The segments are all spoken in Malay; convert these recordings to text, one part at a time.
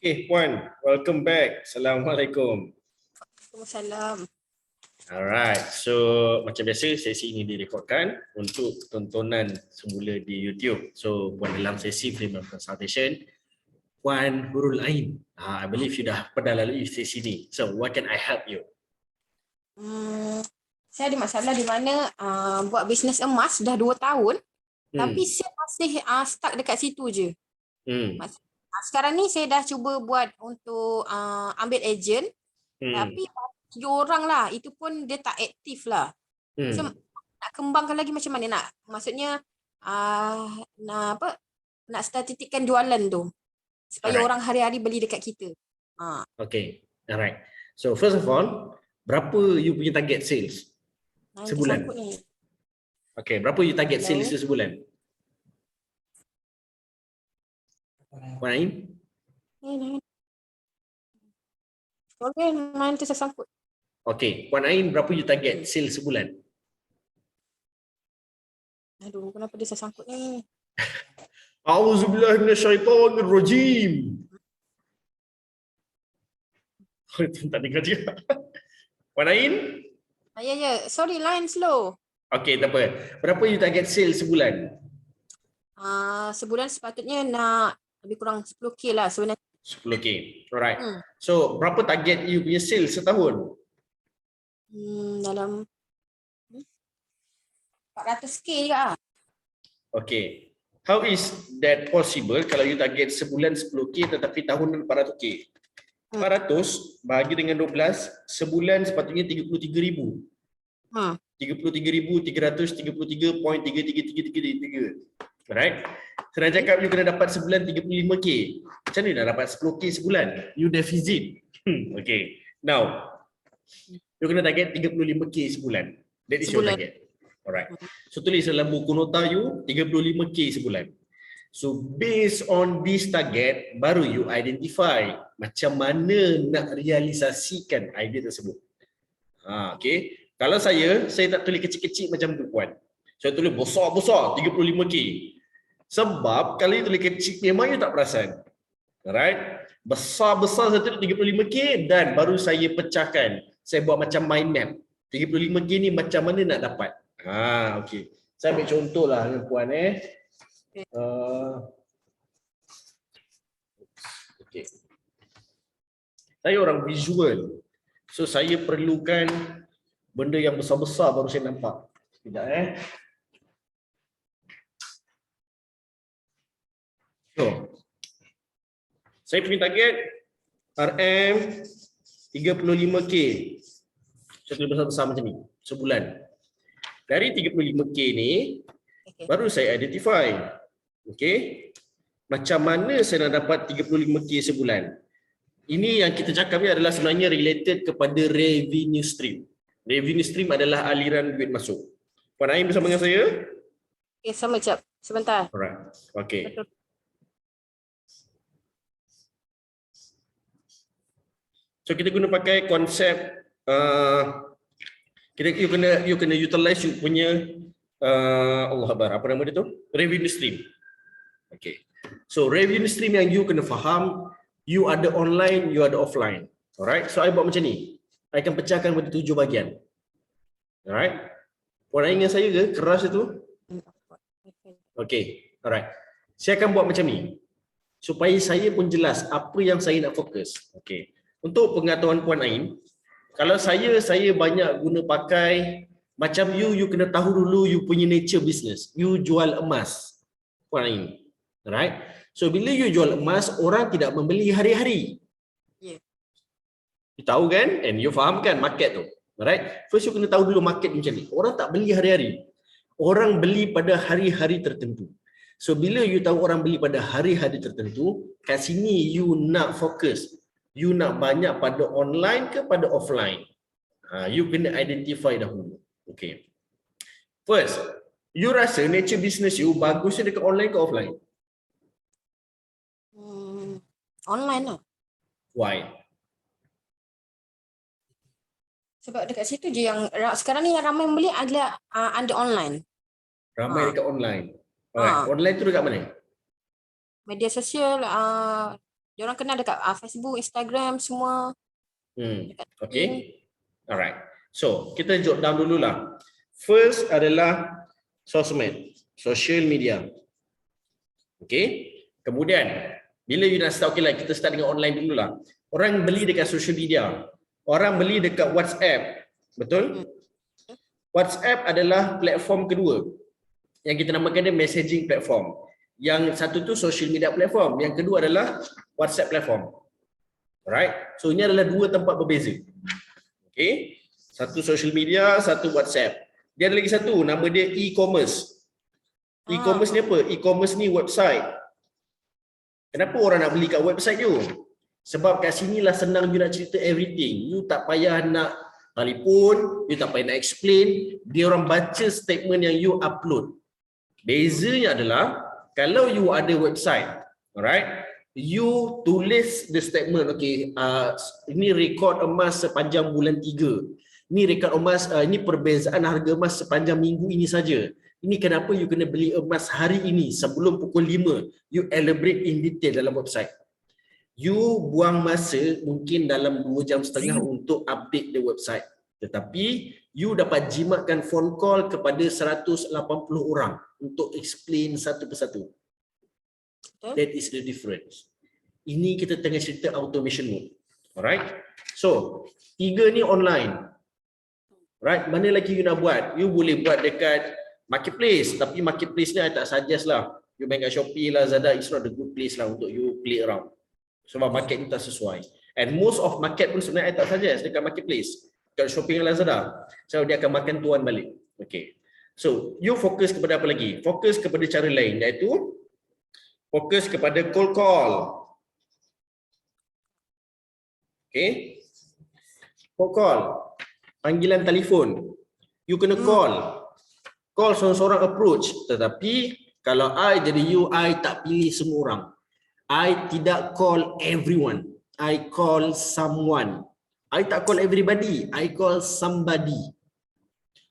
Okay, Puan, welcome back. Assalamualaikum. Waalaikumsalam. Alright, so macam biasa sesi ini direkodkan untuk tontonan semula di YouTube. So, Puan dalam sesi premium consultation, Puan Hurul Ain. I believe you dah pernah lalui sesi ni. So, what can I help you? Saya ada masalah di mana buat bisnes emas dah 2 tahun, tapi saya masih stuck dekat situ je. Sekarang ni saya dah cuba buat untuk ambil ejen, tapi 3 orang lah, itu pun dia tak aktif lah. So nak kembangkan lagi macam mana nak, maksudnya nak statistikkan jualan tu supaya orang hari-hari beli dekat kita. Okay, alright. So first of all, berapa you punya target sales sebulan? Okay, berapa you target sales sebulan? Puan Ain? Sorry, nanti saya sangkut. Okay, Puan Ain berapa you target sales sebulan? Aduh, kenapa dia saya sangkut ni? A'udzubillahi minasyaitonirrajim. Tak dengar juga. Puan Ain? Ya. Sorry, line slow. Okay, tak apa. Berapa you target sales sebulan? Sebulan sepatutnya nak lebih kurang 10k lah sebenarnya. 10k. Alright. So, berapa target you punya sales setahun? Dalam 400k juga. Okay. How is that possible kalau you target sebulan 10k tetapi tahunan 400k? 400 bahagi dengan 12, sebulan sepatutnya 33,000. 33,333.33333. Alright. Senang cakap you kena dapat sebulan 35k. Macam mana nak dapat 10k sebulan? You deficit. Okay. Now, you kena target 35k sebulan. That is your target. Alright. So tulis dalam buku nota you 35k sebulan. So based on this target, baru you identify macam mana nak realisasikan idea tersebut. Okay. Kalau saya tak tulis kecil-kecil macam tu, Puan. Saya tulis besar-besar 35k. Sebab kalau you tulis kecil memang you tak perasan. Alright. Besar-besar saya tulis 35k dan baru saya pecahkan. Saya buat macam mind map. 35k ni macam mana nak dapat. Okay. Saya ambil contoh lah dengan Puan Okay. Saya orang visual. So saya perlukan benda yang besar-besar baru saya nampak. Sekejap So, saya punya target RM 35k. Saya tulis besar-besar macam ni sebulan. Dari 35k ni baru saya identify. Okay. Macam mana saya nak dapat 35k sebulan? Ini yang kita cakap ni adalah sebenarnya related kepada revenue stream. Revenue stream adalah aliran duit masuk. Puan Ain bersama dengan saya? Okay, sama jap. Sebentar. Alright. Okay. Betul. So kita guna pakai konsep you kena utilize you punya Allah Akbar, apa nama dia tu? Revenue stream. Okay. So revenue stream yang you kena faham, you ada online, you ada offline. Alright. So I buat macam ni. I akan pecahkan pada 7 bahagian. Alright. Puan Ain dengan saya ke keras itu? Okay. Alright. Saya akan buat macam ni supaya saya pun jelas apa yang saya nak fokus. Okay. Untuk pengetahuan Puan Ain, kalau saya banyak guna pakai macam you kena tahu dulu you punya nature business. You jual emas, Puan Ain. Alright. So bila you jual emas, orang tidak membeli hari-hari. You tahu kan? And you faham kan market tu. Alright. First you kena tahu dulu market macam ni. Orang tak beli hari-hari. Orang beli pada hari-hari tertentu. So bila you tahu orang beli pada hari-hari tertentu, kat sini you nak fokus. You nak banyak pada online ke pada offline? You kena identify dahulu. Okay. First, you rasa nature business you bagusnya dekat online ke offline? Online lah. Why? Sebab dekat situ je yang sekarang ni yang ramai membeli adalah under online. Ramai dekat online. Alright. Online tu dekat mana? Media sosial, Diorang kenal dekat Facebook, Instagram semua. Dekat LinkedIn. Okay. Alright. So, kita jot down dululah. First adalah sosmed, social media. Okay. Kemudian, bila you nak start, okay lah, kita start dengan online dululah. Orang beli dekat social media. Orang beli dekat WhatsApp. Betul? WhatsApp adalah platform kedua. Yang kita namakan dia messaging platform. Yang satu tu social media platform. Yang kedua adalah WhatsApp platform. Alright. So ini adalah dua tempat berbeza. Okay. Satu social media, satu WhatsApp. Dia ada lagi satu, nama dia e-commerce. E-commerce ni apa? E-commerce ni website. Kenapa orang nak beli kat website you? Sebab kat sinilah senang you nak cerita everything. You tak payah nak telefon, you tak payah nak explain. Dia orang baca statement yang you upload. Bezanya adalah, kalau you ada website, alright, you tulis the statement, okay, ini rekod emas sepanjang bulan 3. Ini rekod emas, ini perbezaan harga emas sepanjang minggu ini saja. Ini kenapa you kena beli emas hari ini sebelum pukul 5. You elaborate in detail dalam website. You buang masa mungkin dalam 2.5 jam untuk update the website. Tetapi you dapat jimatkan phone call kepada 180 orang untuk explain satu persatu. That is the difference. Ini kita tengah cerita automation mode. Alright. So, 3 ni online. Right, mana lagi you nak buat? You boleh buat dekat marketplace, tapi marketplace ni I tak suggest lah. You main kat Shopee, Lazada, it's not a good place lah untuk you play around. Sebab market ni tak sesuai. And most of market pun sebenarnya I tak suggest dekat marketplace. Dekat Shopee dan Lazada. So dia akan makan tuan balik. Okay. So, you fokus kepada apa lagi? Fokus kepada cara lain, iaitu fokus kepada cold call. Okay. Cold call. Panggilan telefon. You kena call. Call seorang-seorang approach. Tetapi kalau I jadi you, I tak pilih semua orang. I tidak call everyone. I call someone. I tak call everybody. I call somebody.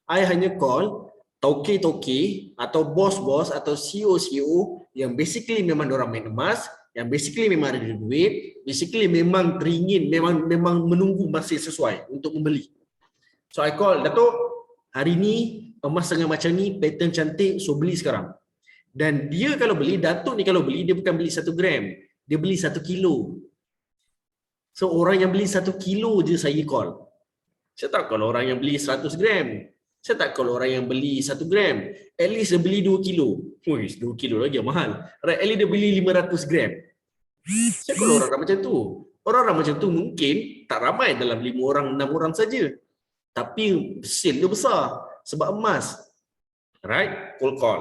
I hanya call toke-toke atau bos-bos atau CEO-CEO yang basically memang diorang main emas, yang basically memang ada duit, basically memang teringin, memang menunggu masa sesuai untuk membeli. So I call, Datuk, hari ni emas tengah macam ni, pattern cantik, so beli sekarang. Dan dia kalau beli, Datuk ni kalau beli, dia bukan beli 1 gram, dia beli 1 kilo. So orang yang beli 1 kilo je saya call. Saya tak call orang yang beli 100 gram. Saya tak call orang yang beli 1 gram. At least dia beli 2 kilo. Wih, 2 kilo lagi yang mahal. Right, at least dia beli 500 gram. Saya call orang macam tu. Orang-orang macam tu mungkin tak ramai, dalam 5 orang, 6 orang saja. Tapi sale dia besar sebab emas. Right? Cold call.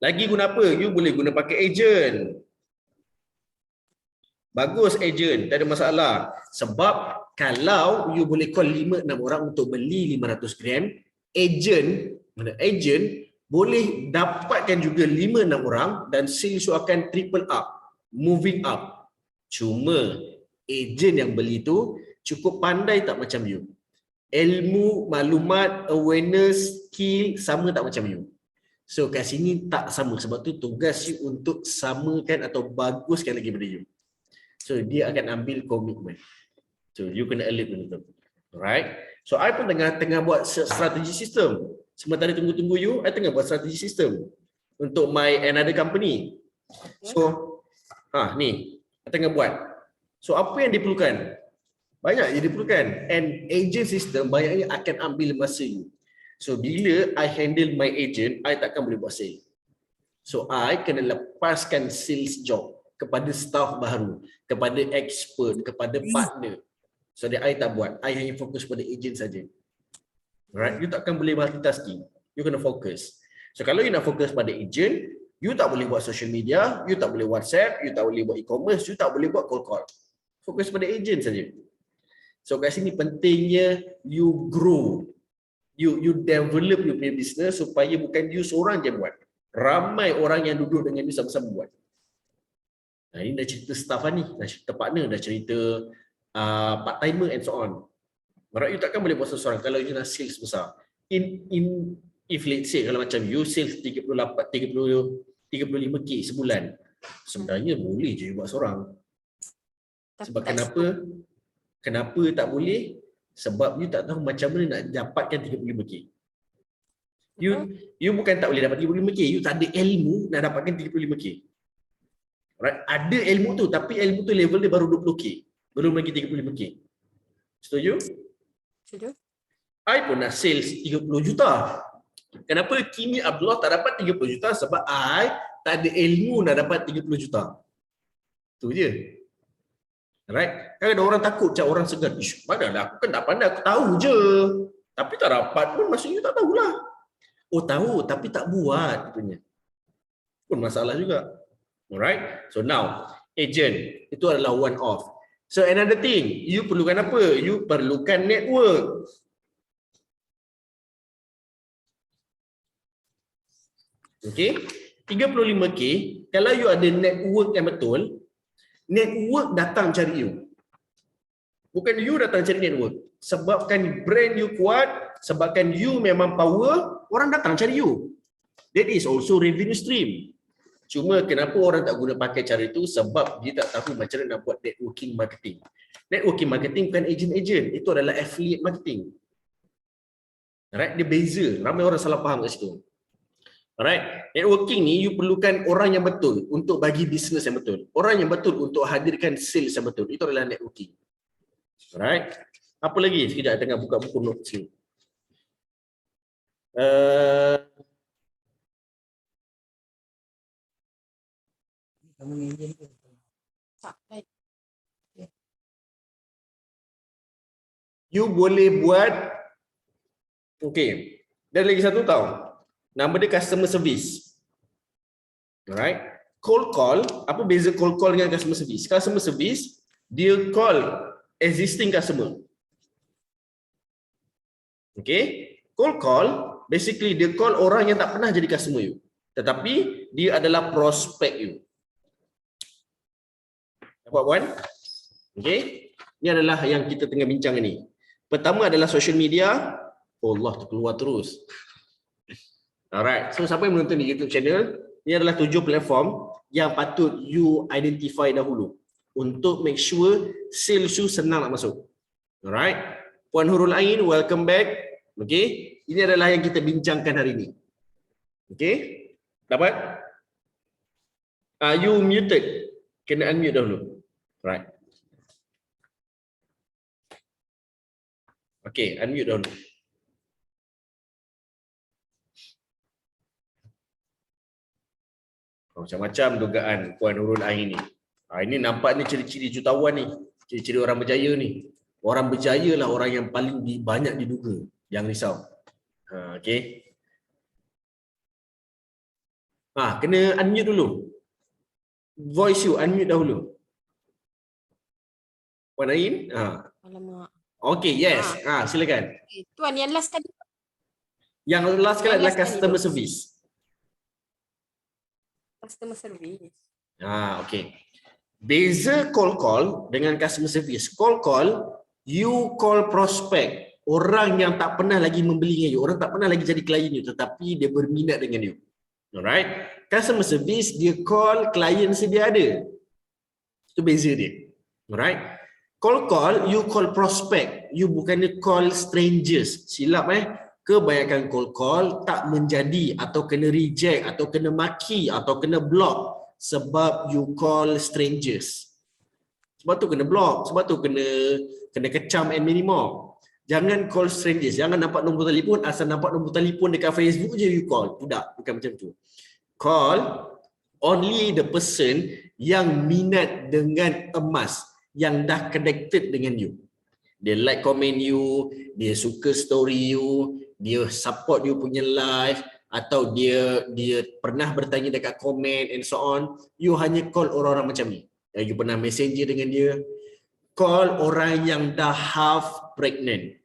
Lagi guna apa? You boleh guna pakai agent. Bagus agent, tak ada masalah. Sebab kalau you boleh call 5-6 orang untuk beli 500 gram, agent boleh dapatkan juga 5-6 orang dan sales you akan triple up, moving up. Cuma agent yang beli tu cukup pandai tak macam you? Ilmu, maklumat, awareness, skill sama tak macam you. So kat sini tak sama, sebab tu tugas you untuk samakan atau baguskan lagi daripada you. So dia akan ambil komitmen. So you kena alert benda tu. Alright. So I pun tengah buat strategi sistem. Sementara tunggu-tunggu you, I tengah buat strategi sistem untuk my another company. So ni I tengah buat. So apa yang diperlukan? Banyak yang diperlukan. And agent system banyaknya akan ambil masa you. So bila I handle my agent, I takkan boleh buat sale. So I kena lepaskan sales job kepada staff baru, kepada expert, kepada partner. So that I tak buat. I hanya fokus pada agent saja. Right? You takkan boleh multitasking. You kena fokus. So kalau you nak fokus pada agent, you tak boleh buat social media, you tak boleh WhatsApp, you tak boleh buat e-commerce, you tak boleh buat cold call. Fokus pada agent saja. So kat sini pentingnya you grow. You develop your business supaya bukan you seorang je buat. Ramai orang yang duduk dengan you sama-sama buat. Nah, ini dah cerita staff ni, dah cerita partner, dah cerita part timer and so on. Maksudnya you takkan boleh buat seseorang kalau you nak sales besar. If let's say kalau macam you sales 35k sebulan, sebenarnya boleh je you buat seorang. Sebab kenapa? Kenapa tak boleh? Sebab you tak tahu macam mana nak dapatkan 35K. You bukan tak boleh dapat 35K, you tak ada ilmu nak dapatkan 35K. Alright, ada ilmu tu tapi ilmu tu level dia baru 20K. Belum lagi 35K. Setuju? Setuju. I pun nak sales 30 juta. Kenapa Kimi Abdullah tak dapat 30 juta? Sebab I tak ada ilmu nak dapat 30 juta. Tu je. Alright? Kan ada orang takut, macam orang segan. Ish, padahal aku kan tak pandai, aku tahu je. Tapi tak dapat pun maksudnya tak tahulah. Oh tahu, tapi tak buat. Katanya. Pun masalah juga. Alright? So now, agent, itu adalah one off. So another thing, you perlukan apa? You perlukan network. Okay? 35K, kalau you ada network yang betul, network datang cari you. Bukan you datang cari network. Sebabkan brand you kuat, sebabkan you memang power, orang datang cari you. That is also revenue stream. Cuma kenapa orang tak guna pakai cara itu? Sebab dia tak tahu macam mana nak buat networking marketing. Networking marketing bukan agent-agent. Itu adalah affiliate marketing. Alright, dia beza. Ramai orang salah faham kat situ. Alright, networking ni you perlukan orang yang betul untuk bagi bisnes yang betul. Orang yang betul untuk hadirkan sales yang betul. Itu adalah networking. Alright. Apa lagi? Sekejap tengah buka buku notes ni. You boleh buat, okay. Dan lagi satu tahu, nama dia customer service. Alright. Cold call, apa beza cold call dengan customer service? Customer service, dia call existing customer. Okay. Cold call, basically dia call orang yang tak pernah jadi customer you. Tetapi dia adalah prospek you. Dapat puan? Okay. Ini adalah yang kita tengah bincang ni. Pertama adalah social media. Oh Allah, terkeluar terus. Alright. So siapa yang menonton di YouTube channel, ini adalah 7 platform yang patut you identify dahulu untuk make sure sales you senang nak masuk. Alright. Puan Hurul Ain, welcome back. Okay. Ini adalah yang kita bincangkan hari ini. Okay. Dapat? You muted. Kena unmute dahulu. Right. Okay, unmute dahulu. Macam-macam dugaan Puan Nurul Ain ni. Ini nampak ni ciri-ciri jutawan ni. Ciri-ciri orang berjaya ni. Orang berjaya lah orang yang paling banyak diduga. Jangan risau. Okay. Kena unmute dulu. Voice you, unmute dahulu. Puan Ain? Alamak. Okay, yes. Silakan. Tuan, yang last tadi. Yang last kali adalah customer service. Customer service. Okay. Beza cold call dengan customer service. Cold call, you call prospect. Orang yang tak pernah lagi membeli dengan you. Orang tak pernah lagi jadi klien you. Tetapi dia berminat dengan you. Alright. Customer service, dia call klien sedia ada. Itu beza dia. Alright. Cold call, you call prospect. You bukannya call strangers. Silap Kebanyakan cold call tak menjadi atau kena reject atau kena maki atau kena block sebab you call strangers. Sebab tu kena block, sebab tu kena kecam admin more. Jangan call strangers, jangan nampak nombor telefon, asal nampak nombor telefon dekat Facebook je you call. Tidak, bukan macam tu. Call only the person yang minat dengan emas, yang dah connected dengan you. Dia like comment you, dia suka story you, dia support you punya live, atau dia pernah bertanya dekat komen and so on. You hanya call orang-orang macam ni. You pernah messenger dengan dia. Call orang yang dah half pregnant.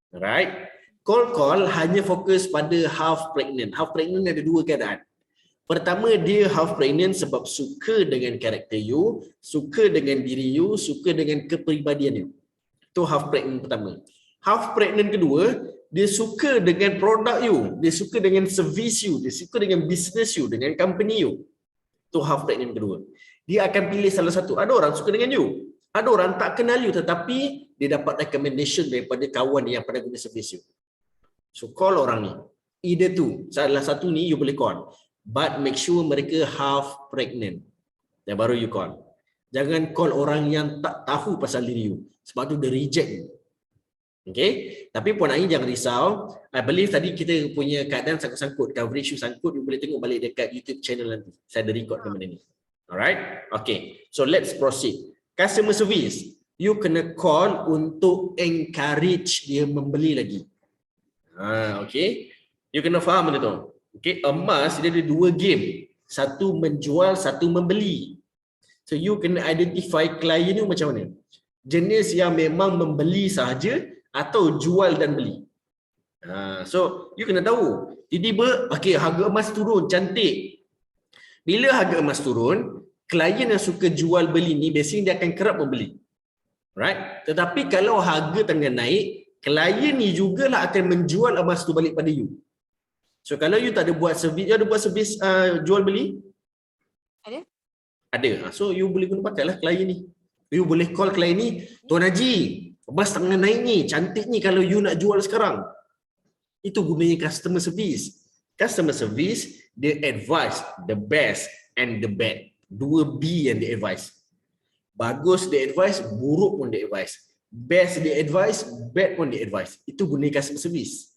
Alright? Call hanya fokus pada half pregnant. Half pregnant ada dua keadaan. Pertama, dia half pregnant sebab suka dengan karakter you, suka dengan diri you, suka dengan kepribadian you. Itu half pregnant pertama. Half pregnant kedua, dia suka dengan produk you, dia suka dengan service you, dia suka dengan business you, dengan company you. Itu half pregnant kedua. Dia akan pilih salah satu. Ada orang suka dengan you, Ada orang tak kenal you tetapi dia dapat recommendation daripada kawan yang pernah guna servis you. So call orang ni. Either tu, salah satu ni you boleh call. But make sure mereka half pregnant. Dan baru you call. Jangan call orang yang tak tahu pasal diri you. Sebab tu dia reject you. Okay? Tapi Puan Ain jangan risau. I believe tadi kita punya keadaan sangkut-sangkut. Coverage you sangkut, you boleh tengok balik dekat YouTube channel nanti. Saya ada record benda ni. Alright? Okay. So let's proceed. Customer service. You kena call untuk encourage dia membeli lagi. Okay. You kena faham benda tu. Okay. Emas dia ada dua game. Satu menjual, satu membeli. So you kena identify klien you macam mana. Jenis yang memang membeli sahaja atau jual dan beli. So you kena tahu. Tiba-tiba, okay, harga emas turun, cantik. Bila harga emas turun, klien yang suka jual beli ni biasanya dia akan kerap membeli. Right? Tetapi kalau harga tengah naik, klien ni jugalah akan menjual emas tu balik pada you. So kalau you tak ada buat servis, you ada buat servis jual beli? Ada. Ada. So you boleh guna pakailah klien ni. You boleh call klien ni, Tuan Haji, emas tengah naik ni, cantik ni kalau you nak jual sekarang. Itu gunanya customer service. Customer service, dia advise the best and the bad. Dua B yang dia advise. Bagus dia advise, buruk pun dia advise. Best dia advise, bad pun dia advise. Itu guna customer service.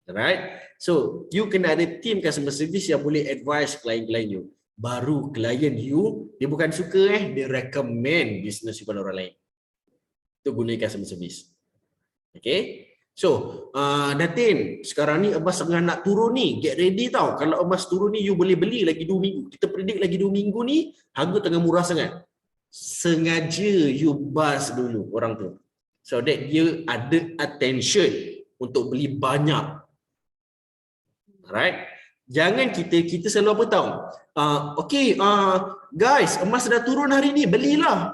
Alright? So, you kena ada team customer service yang boleh advise klien-klien you. Baru klien you, dia bukan suka dia recommend business you pada orang lain. Itu guna customer service. Okay? So, Datin, sekarang ni emas tengah nak turun ni. Get ready tau. Kalau emas turun ni, you boleh beli lagi 2 minggu. Kita predict lagi 2 minggu ni, harga tengah murah sangat. Sengaja you buzz dulu orang tu. So that dia ada attention untuk beli banyak. Alright? Jangan kita selalu apa tahu? Guys, emas dah turun hari ni, belilah.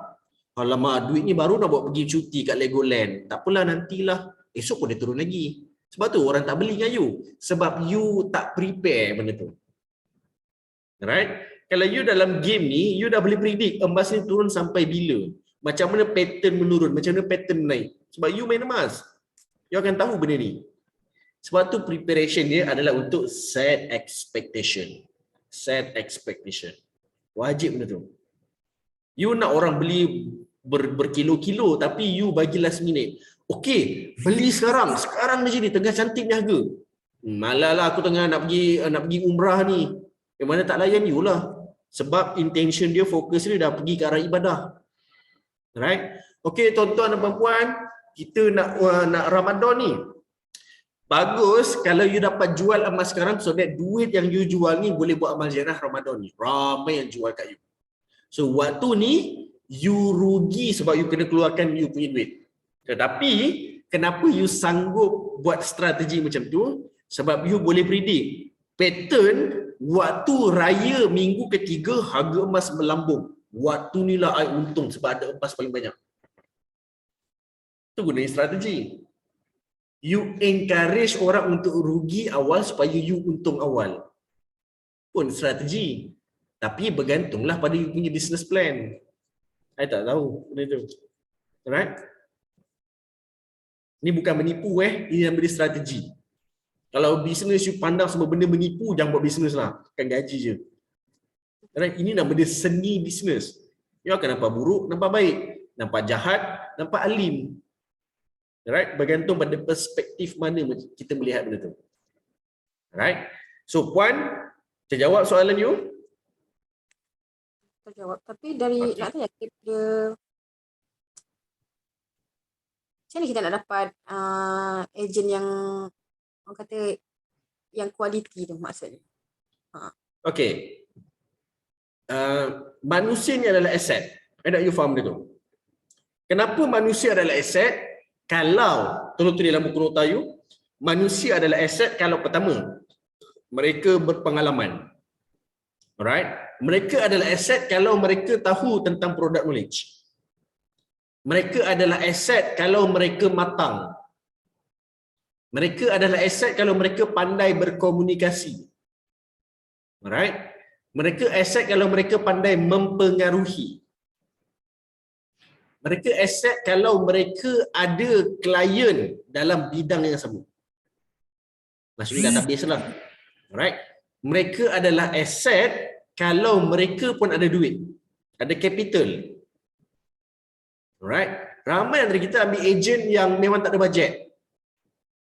Alamak, duit ni baru nak buat pergi cuti kat Legoland. Tak apalah, nantilah. Esok pun dia turun lagi. Sebab tu orang tak beli dengan you. Sebab you tak prepare benda tu. Alright? Kalau you dalam game ni, you dah boleh predict emas ni turun sampai bila. Macam mana pattern menurun, macam mana pattern naik. Sebab you main emas. You akan tahu benda ni. Sebab tu preparation dia adalah untuk set expectation. Set expectation. Wajib benda tu. You nak orang beli berkilo-kilo tapi you bagi last minute. Okey, beli sekarang. Sekarang macam ni, tengah cantik ni harga. Malah lah aku tengah nak pergi umrah ni. Yang mana tak layan you lah. Sebab intention dia, fokus dia dah pergi ke arah ibadah. Right? Okey, tuan-tuan dan puan-puan, kita nak Ramadan ni. Bagus kalau you dapat jual emas sekarang so that duit yang you jual ni boleh buat amal ziarah Ramadan ni. Ramai yang jual kat you. So waktu ni you rugi sebab you kena keluarkan you punya duit. Tetapi kenapa you sanggup buat strategi macam tu? Sebab you boleh predict pattern waktu raya minggu ketiga harga emas melambung. Waktu ni lah I untung sebab ada emas paling banyak. Itu gunanya strategi. You encourage orang untuk rugi awal supaya you untung awal. Pun strategi. Tapi bergantunglah pada you punya business plan. I tak tahu benda tu. Alright? Ini bukan menipu ini yang benda strategi. Kalau bisnes you pandang semua benda menipu, jangan buat bisnes lah. Kan gaji je. Alright? Ini nama dia seni bisnes. You akan nampak buruk, nampak baik. Nampak jahat, nampak alim. Alright? Bergantung pada perspektif mana kita melihat benda tu. Alright? So puan, terjawab soalan you? Terjawab. Tapi dari nak tanya dia macam mana kita nak dapat ejen yang orang kata yang kualiti tu maksudnya. Okay. Manusia ni adalah aset. Ada you faham dia tu? Kenapa manusia adalah aset? Kalau tolong tulis dalam buku nota you, manusia adalah aset kalau pertama mereka berpengalaman. Alright? Mereka adalah aset kalau mereka tahu tentang product knowledge. Mereka adalah aset kalau mereka matang. Mereka adalah aset kalau mereka pandai berkomunikasi. Alright? Mereka aset kalau mereka pandai mempengaruhi. Mereka accept kalau mereka ada klien dalam bidang yang sama. Maksudnya database lah. Alright. Mereka adalah asset kalau mereka pun ada duit. Ada capital. Alright. Ramai antara kita ambil agent yang memang tak ada bajet.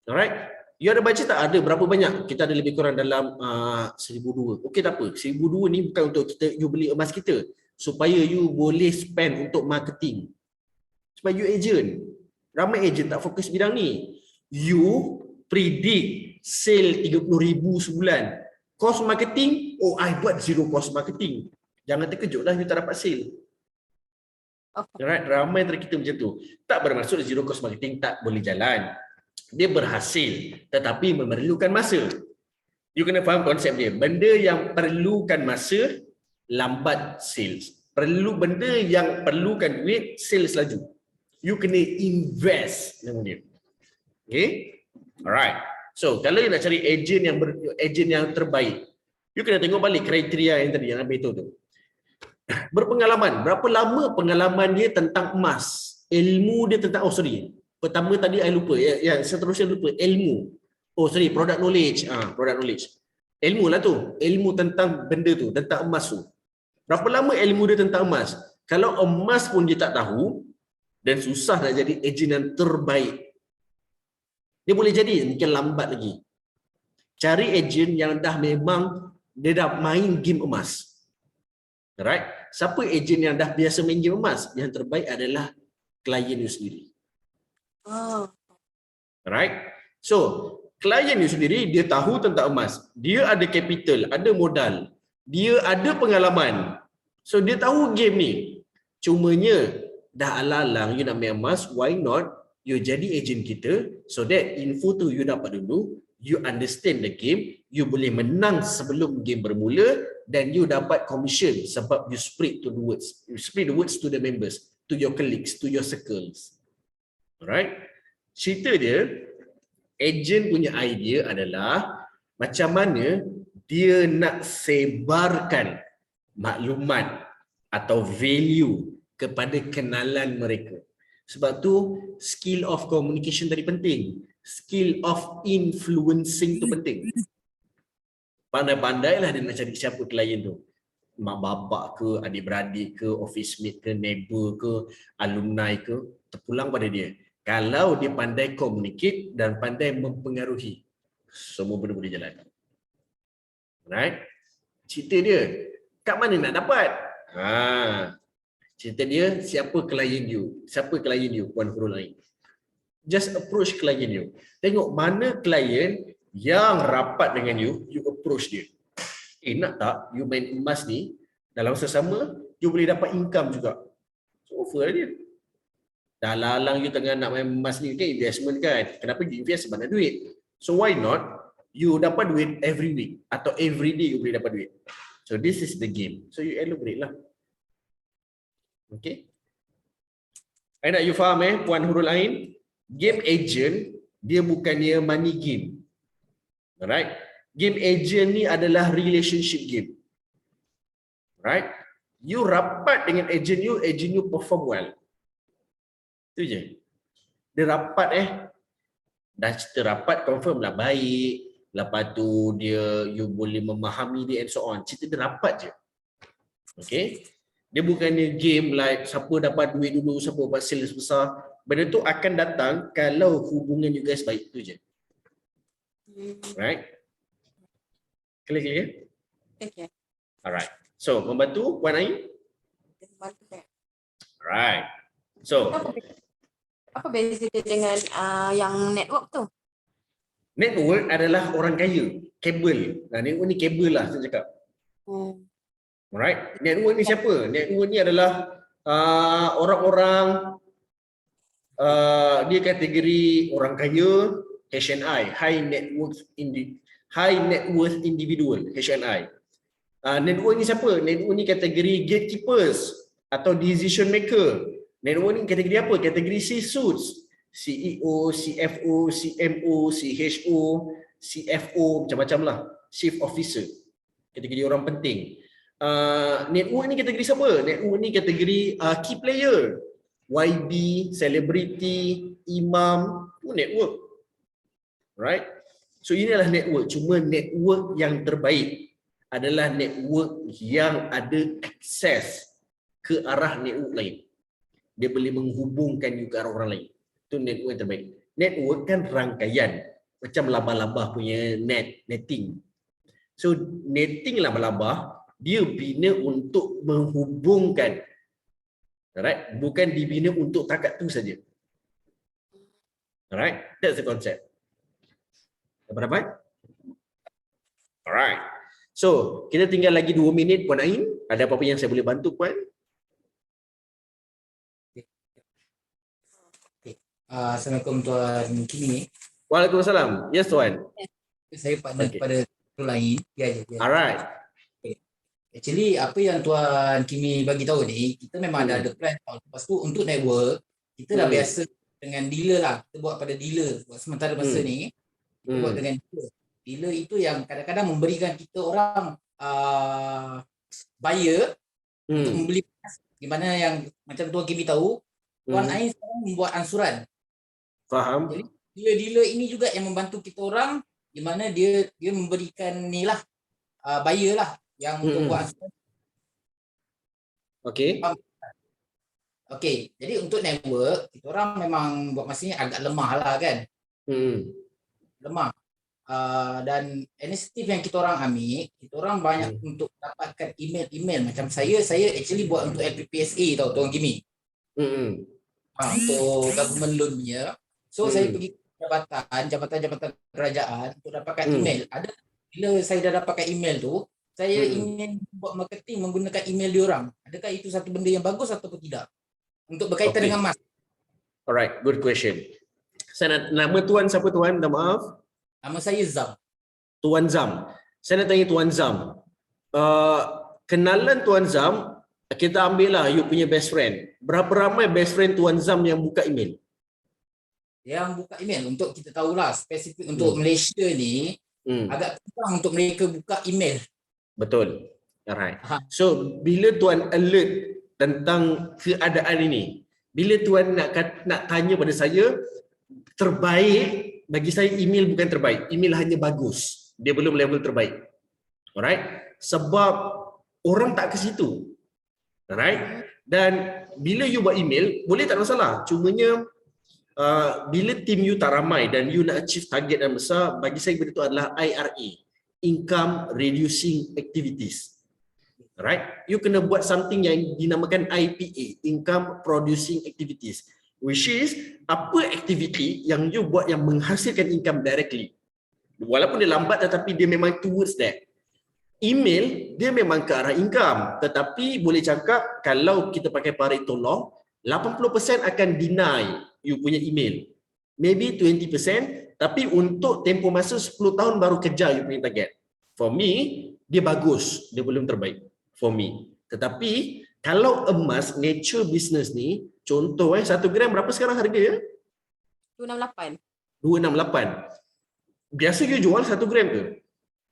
Alright. You ada bajet tak? Ada. Berapa banyak? Kita ada lebih kurang dalam 1,200. Okey, tak apa. 1,200 ni bukan untuk kita you beli emas kita. Supaya you boleh spend untuk marketing. Sebab you agent. Ramai agent tak fokus bidang ni. You predict sale 30,000 sebulan. Cost marketing, I buat zero cost marketing. Jangan terkejutlah you tak dapat sale. Alright, ramai antara kita macam tu. Tak bermaksud zero cost marketing tak boleh jalan. Dia berhasil tetapi memerlukan masa. You kena faham konsep dia. Benda yang perlukan masa, lambat sales. Benda yang perlukan duit, sales laju. You kena invest dalam dia. Okay? Alright. So, kalau you nak cari agent yang terbaik, you kena tengok balik kriteria yang tadi yang Abi tu. Berpengalaman. Berapa lama pengalaman dia tentang emas? Ilmu dia tentang, pertama tadi I lupa. Seterusnya lupa. Ilmu. Product knowledge. Product knowledge. Ilmu lah tu. Ilmu tentang benda tu, tentang emas tu. Berapa lama ilmu dia tentang emas? Kalau emas pun dia tak tahu, dan susah nak jadi agent yang terbaik. Dia boleh jadi, mungkin lambat lagi. Cari agent yang dah memang dia dah main game emas. Alright? Siapa agent yang dah biasa main game emas? Yang terbaik adalah klien you sendiri. Alright? So, klien you sendiri dia tahu tentang emas. Dia ada capital, ada modal. Dia ada pengalaman. So, dia tahu game ni. Cumanya dah alang-alang you nak main emas, why not you jadi agent kita so that info tu you dapat dulu, you understand the game, you boleh menang sebelum game bermula dan you dapat commission sebab you spread the words to the members, to your colleagues, to your circles. Alright? Cerita dia, agent punya idea adalah macam mana dia nak sebarkan maklumat atau value kepada kenalan mereka. Sebab tu skill of communication tadi penting. Skill of influencing tu penting. Pandai-pandailah dia nak cari siapa klien tu. Mak bapak ke, adik-beradik ke, office mate ke, neighbor ke, alumni ke, terpulang pada dia. Kalau dia pandai communicate dan pandai mempengaruhi, semua benda boleh jalan. Right? Cerita dia, kat mana nak dapat? Cerita dia, siapa klien you? Siapa klien you? Puan Hurul Ain. Just approach klien you. Tengok mana klien yang rapat dengan you, you approach dia. Nak tak you main emas ni, dalam sesama, you boleh dapat income juga. So offer dia. Dah lalang you tengah nak main emas ni, kan investment kan. Kenapa you invest sebab nak duit? So why not you dapat duit every week atau every day you boleh dapat duit. So this is the game. So you elaborate lah. Okay. Nak you faham Puan Hurul Ain? Game agent dia bukannya money game. Alright? Game agent ni adalah relationship game. Right? You rapat dengan agent you perform well. Itu je. Dia rapat dah cerita rapat confirm lah baik. Lepas tu you boleh memahami dia and so on. Cerita dia rapat je. Okay? Dia bukannya game like siapa dapat duit dulu, siapa dapat sales besar. Benda tu akan datang kalau hubungan you guys baik, tu je. Right? Clear? Okay. Alright. So, membantu Puan Ain? Alright. So, apa beza dia dengan yang network tu? Network adalah orang kaya, kabel. Network ni kabel lah saya cakap. Alright. Network ni siapa? Network ni adalah orang-orang dia kategori orang kaya, HNI, high net worth individual, HNI. Network ni siapa? Network ni kategori gatekeepers atau decision maker. Network ni kategori apa? Kategori C-suits. CEO, CFO, CMO, CHO, CFO, macam-macam lah. Chief Officer. Kategori orang penting. Network ni kategori siapa? Network ni kategori key player. YB, selebriti, imam, itu network. Right? So inilah network. Cuma network yang terbaik adalah network yang ada akses ke arah network lain. Dia boleh menghubungkan you ke arah orang lain. Itu network yang terbaik. Network kan rangkaian. Macam labah-labah punya netting. So netting laba-laba dia bina untuk menghubungkan. Alright, bukan dibina untuk takat tu saja. Alright, that's the concept. Dapat? Alright. So, kita tinggal lagi 2 minit Puan Ain. Ada apa-apa yang saya boleh bantu Puan? Assalamualaikum Tuan Kimi. Waalaikumsalam. Yes Tuan. Saya partner pada tu lain. Ya. Alright. Actually apa yang Tuan Kimi bagi tahu ni, kita memang ada plan. Lepas tu untuk network, kita dah biasa dengan dealer lah. Kita buat pada dealer. Buat sementara masa ni, kita buat dengan dealer. Dealer itu yang kadang-kadang memberikan kita orang buyer untuk membeli. Di mana yang macam Tuan Kimi tahu, Tuan Ain sekarang membuat ansuran. Faham. Jadi dealer-dealer ini juga yang membantu kita orang, di mana dia memberikan ni lah buyer lah yang untuk buat ansuran. Okey, jadi untuk network kita orang memang buat masa ni agak lemah lah kan. Lemah. Dan inisiatif yang kita orang ambil, kita orang banyak untuk dapatkan email-email. Macam saya actually buat untuk LPPSA tau Tuan Kimi. Untuk government loan punya. So saya pergi ke jabatan kerajaan untuk dapatkan email. Ada bila saya dah dapatkan email tu, saya ingin buat marketing menggunakan email diorang. Adakah itu satu benda yang bagus ataupun tidak? Untuk berkaitan dengan mas. Alright, good question. Saya nak, nama Tuan siapa Tuan? Minta maaf. Nama saya Zam. Tuan Zam. Saya nak tanya Tuan Zam. Kenalan Tuan Zam, kita ambil lah you punya best friend. Berapa ramai best friend Tuan Zam yang buka email? Yang buka email, untuk kita tahulah spesifik untuk Malaysia ni, agak kurang untuk mereka buka email. Betul. Alright. So, bila Tuan alert tentang keadaan ini, bila Tuan nak tanya pada saya, terbaik, bagi saya email bukan terbaik. Email hanya bagus. Dia belum level terbaik. Alright. Sebab orang tak ke situ. Alright. Dan bila you buat email, boleh tak masalah. Cumanya, bila tim you tak ramai dan you nak achieve target yang besar, bagi saya benda itu adalah IRA. Income Reducing Activities. Alright. You kena buat something yang dinamakan IPA. Income Producing Activities. Which is, apa aktiviti yang you buat yang menghasilkan income directly. Walaupun dia lambat tetapi dia memang towards that. Email, dia memang ke arah income. Tetapi boleh cakap, kalau kita pakai Pareto Law, 80% akan deny you punya email. Maybe 20%, tapi untuk tempoh masa 10 tahun baru kejar you punya target. For me, dia bagus. Dia belum terbaik. For me. Tetapi, kalau emas, nature business ni, contoh 1 gram berapa sekarang harga ya? 268. 268. Biasa you jual 1 gram ke?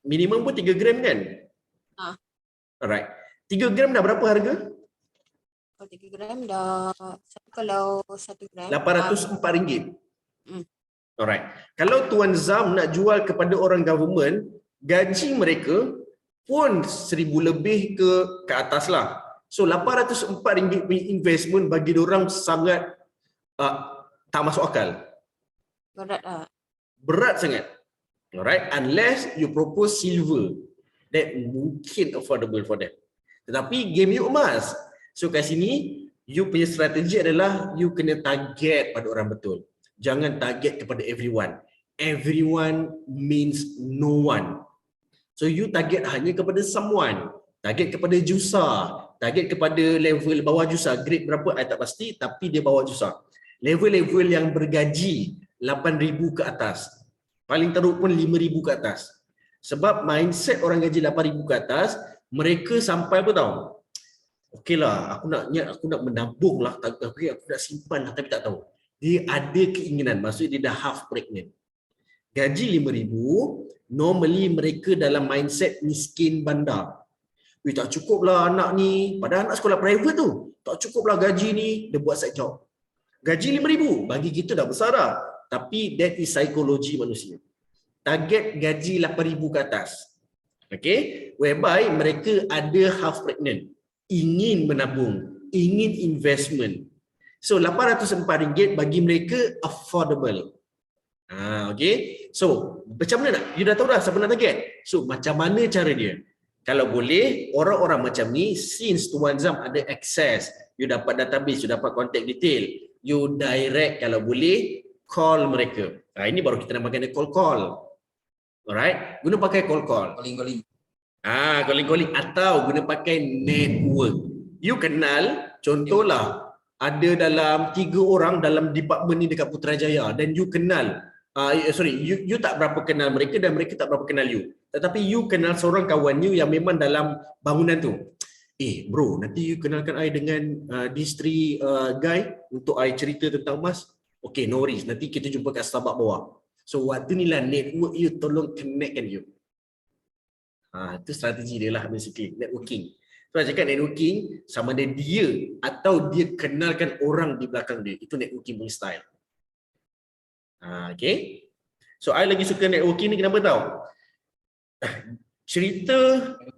Minimum pun 3 gram kan? Alright. 3 gram dah berapa harga? Kalau 3 gram dah, kalau 1 gram RM804. Alright. Kalau Tuan Zam nak jual kepada orang government, gaji mereka pun 1,000 lebih ke atas lah. So RM804 punya investment bagi diorang sangat tak masuk akal. berat lah. Berat sangat. Alright, unless you propose silver, that mungkin affordable for them. Tetapi game you emas. So kat sini, you punya strategi adalah you kena target pada orang betul. Jangan target kepada everyone. Everyone means no one. So you target hanya kepada someone. Target kepada jusa. Target kepada level bawah jusa. Grade berapa, I tak pasti, tapi dia bawah jusa. Level-level yang bergaji 8,000 ke atas. Paling teruk pun 5,000 ke atas. Sebab mindset orang gaji 8,000 ke atas, mereka sampai apa tahu? Okeylah, aku nak menabung lah, aku nak simpan lah, tapi tak tahu. Dia ada keinginan, maksudnya dia dah half pregnant. Gaji 5,000, normally mereka dalam mindset miskin bandar. tak cukup lah anak ni, padahal anak sekolah private tu, tak cukup lah gaji ni, dia buat side job. Gaji 5,000, bagi kita dah besar dah. Tapi that is psikologi manusia. Target gaji 8,000 ke atas. Okay, whereby mereka ada half pregnant, ingin menabung, ingin investment. So RM804 bagi mereka affordable. Okay. So macam mana nak? You dah tahu dah siapa nak target. So macam mana cara dia? Kalau boleh, orang-orang macam ni, since Tuan Zam ada access, you dapat database, you dapat contact detail, you direct kalau boleh, call mereka. Ini baru kita namakan dia call. Alright? Guna pakai call. Calling. Calling atau guna pakai network. You kenal, contohlah, ada dalam 3 orang dalam department ni dekat Putrajaya dan you kenal, you tak berapa kenal mereka dan mereka tak berapa kenal you. Tetapi you kenal seorang kawan you yang memang dalam bangunan tu. Bro, nanti you kenalkan I dengan distri Guy untuk I cerita tentang emas. Okay, no worries. Nanti kita jumpa kat Starbucks bawah. So waktu ni lah network you tolong connectkan you. Itu strategi dia lah basically, networking. So saya cakap networking sama ada dia atau dia kenalkan orang di belakang dia. Itu networking punya style. Okay. So I lagi suka networking ni kenapa tahu?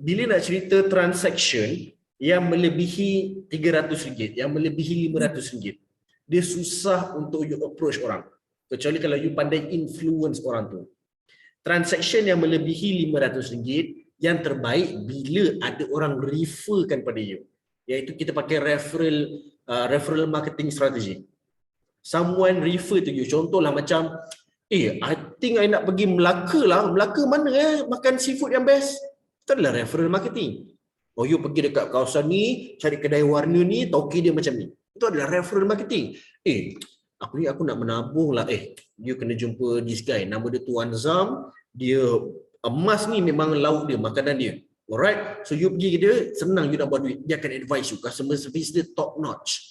Bila nak cerita transaction yang melebihi RM300, yang melebihi RM500, dia susah untuk you approach orang. Kecuali kalau you pandai influence orang tu. Transaction yang melebihi RM500, yang terbaik bila ada orang referkan pada you. Iaitu kita pakai referral marketing strategy. Someone refer to you. Contohlah macam, I think I nak pergi Melaka lah. Melaka mana makan seafood yang best? Itu adalah referral marketing. You pergi dekat kawasan ni, cari kedai warna ni, toki dia macam ni. Itu adalah referral marketing. Aku nak menabung lah. You kena jumpa this guy. Nama dia Tuan Zam. Dia emas ni memang lauk dia, makanan dia. Alright? So you pergi ke dia, senang you nak buat duit. Dia akan advise you. Customer service dia top notch.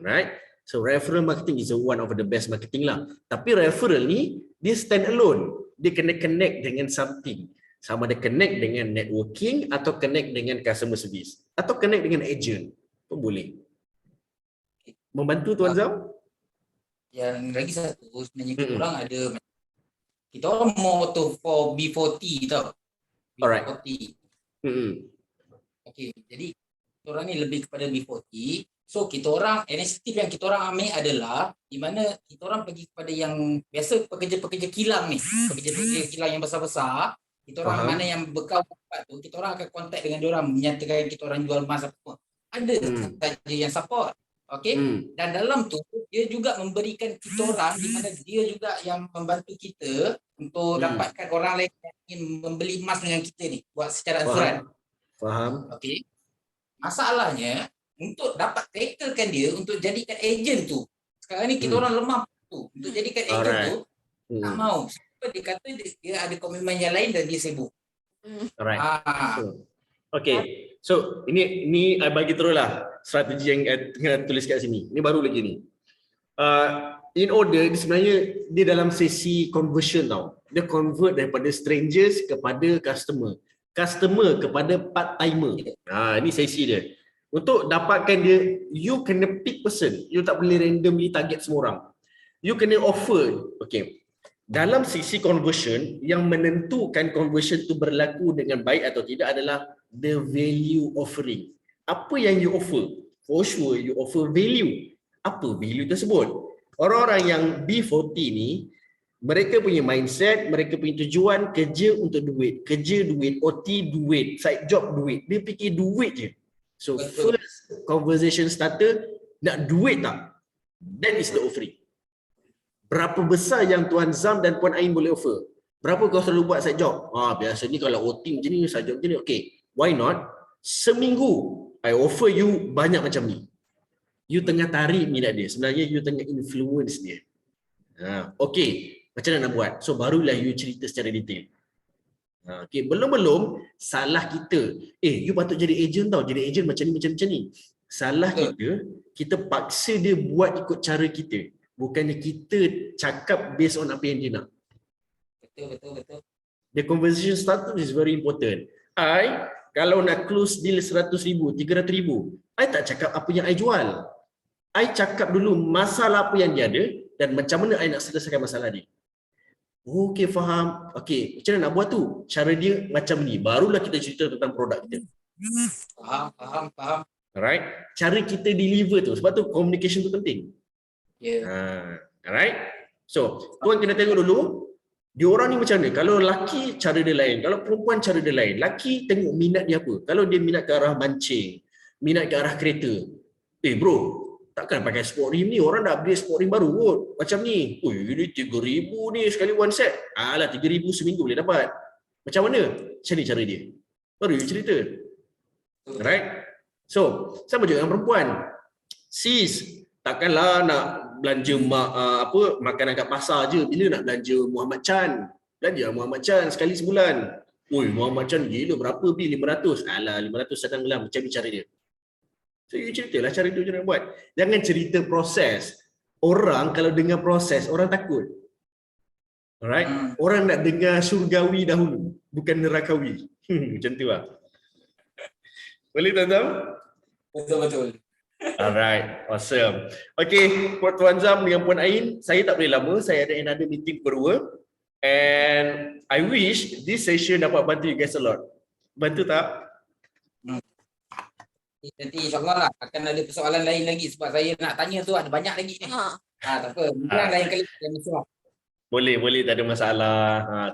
Alright? So referral marketing is one of the best marketing lah. Tapi referral ni, dia stand alone. Dia kena connect dengan something. Sama ada connect dengan networking atau connect dengan customer service. Atau connect dengan agent pun boleh. Membantu Tuan Zam? Yang lagi satu, sebenarnya kita orang ada, kita orang more to for B40 tau. B40. Alright. Okay, jadi kita orang ni lebih kepada B40. So kita orang, inisiatif yang kita orang ambil adalah di mana kita orang pergi kepada yang biasa pekerja-pekerja kilang ni, pekerja-pekerja kilang yang besar-besar. Kita orang mana yang bekal dapat tu, kita orang akan kontak dengan dia orang, menyatakan kita orang jual emas apa. Ada saja yang support. Okey. Dan dalam tu dia juga memberikan kita orang di mana dia juga yang membantu kita untuk dapatkan orang lain yang ingin membeli emas dengan kita ni buat secara ansuran. Faham. Okey. Masalahnya untuk dapat tacklekan dia untuk jadikan ejen tu. Sekarang ni kita orang lemah tu untuk jadikan ejen tu. Tak mau. Sebab dia kata dia ada komitmen yang lain dan dia sibuk. Alright. Okay. So ini I bagi teruslah strategi yang tengah tulis kat sini. Ini baru lagi ni. In order sebenarnya dia dalam sesi conversion tau. Dia convert daripada strangers kepada customer. Customer kepada part timer. Ini sesi dia. Untuk dapatkan dia, you kena pick person. You tak boleh randomly target semua orang. You kena offer. Okay. Dalam sisi conversion, yang menentukan conversion tu berlaku dengan baik atau tidak adalah the value offering. Apa yang you offer? For sure, you offer value. Apa value tersebut? Orang-orang yang B40 ni, mereka punya mindset, mereka punya tujuan kerja untuk duit. Kerja duit, OT duit, side job duit. Dia fikir duit je. So first conversation starter, nak duit tak? That is the offering. Berapa besar yang Tuan Zam dan Puan Ain boleh offer? Berapa kau selalu buat side job? Biasanya kalau OT macam ni, side job macam ni. Okay, why not? Seminggu, I offer you banyak macam ni. You tengah tarik minat dia. Sebenarnya you tengah influence dia. Okay, macam mana nak buat? So barulah you cerita secara detail. Okay, belum salah kita. You patut jadi ejen tau. Jadi ejen macam ni. Salah kita paksa dia buat ikut cara kita. Bukannya kita cakap based on apa yang dia nak. Betul. The conversation starter is very important. kalau nak close deal 100,000, 300,000, I tak cakap apa yang I jual. I cakap dulu masalah apa yang dia ada dan macam mana I nak selesaikan masalah dia. Okey, faham. Okey, macam mana nak buat tu? Cara dia macam ni. Barulah kita cerita tentang produk kita. Faham. Alright? Cara kita deliver tu. Sebab tu communication tu penting. Alright? So, tuan kena tengok dulu diorang ni macam mana. Kalau lelaki cara dia lain, kalau perempuan cara dia lain. Lelaki tengok minat dia apa. Kalau dia minat ke arah mancing, minat ke arah kereta. Bro, takkan pakai sport rim ni, orang dah upgrade sport rim baru kot. Macam ni. Ini 3,000 ni sekali one set. Alah 3,000 seminggu boleh dapat. Macam mana? Macam ni cara dia. Baru you cerita. Right? So, sama juga dengan perempuan. Sis, takkanlah nak belanja makanan kat pasar je. Bila nak belanja Muhammad Chan? Belanja Muhammad Chan sekali sebulan. Muhammad Chan gila berapa bil? 500. Alah 500 sedang lah. Macam ni cara dia. So, you ceritalah cara dia nak buat. Jangan cerita proses. Orang kalau dengar proses, orang takut. Alright? Orang nak dengar syurgawi dahulu, bukan nerakawi. Macam tu lah. Boleh tuan-tuan? Betul. Alright, awesome. Okay, Puan Zam dengan Puan Ain, saya tak boleh lama. Saya ada another meeting berdua. And I wish this session dapat bantu you guys a lot. Bantu tak? Nanti insyaAllah lah akan ada persoalan lain lagi sebab saya nak tanya tu ada banyak lagi ni. Tak apa, mungkin lain kali yang mesti. Boleh, tak ada masalah.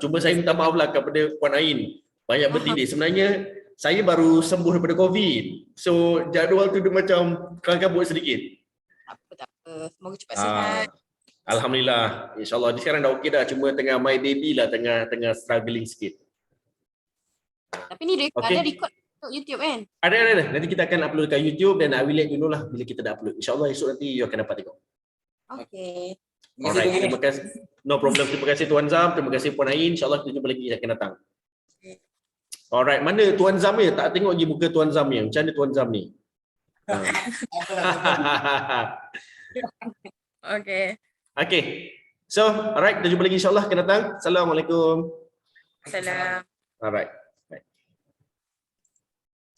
Cuma saya minta maaf lah kepada Puan Ain. Banyak bertindih. Sebenarnya saya baru sembuh daripada COVID. So jadual tu dia macam kabut sedikit. Tak apa. Semoga cepat sihat. Alhamdulillah. InsyaAllah. Dia sekarang dah okey dah. Cuma tengah my baby lah tengah struggling sikit. Tapi ni ada record untuk YouTube kan? Ada. Nanti kita akan upload kat YouTube dan I will let you know lah bila kita dah upload. InsyaAllah esok nanti you akan dapat tengok. Okay. Alright, terima kasih. No problem. Terima kasih Tuan Zam. Terima kasih Puan Ain. InsyaAllah kita jumpa lagi akan datang. Alright, mana Tuan Zam ni? Tak tengok lagi muka Tuan Zam ni. Macam mana Tuan Zam ni? Okay. So, alright, kita jumpa lagi insyaAllah akan datang. Assalamualaikum. Salam. Alright.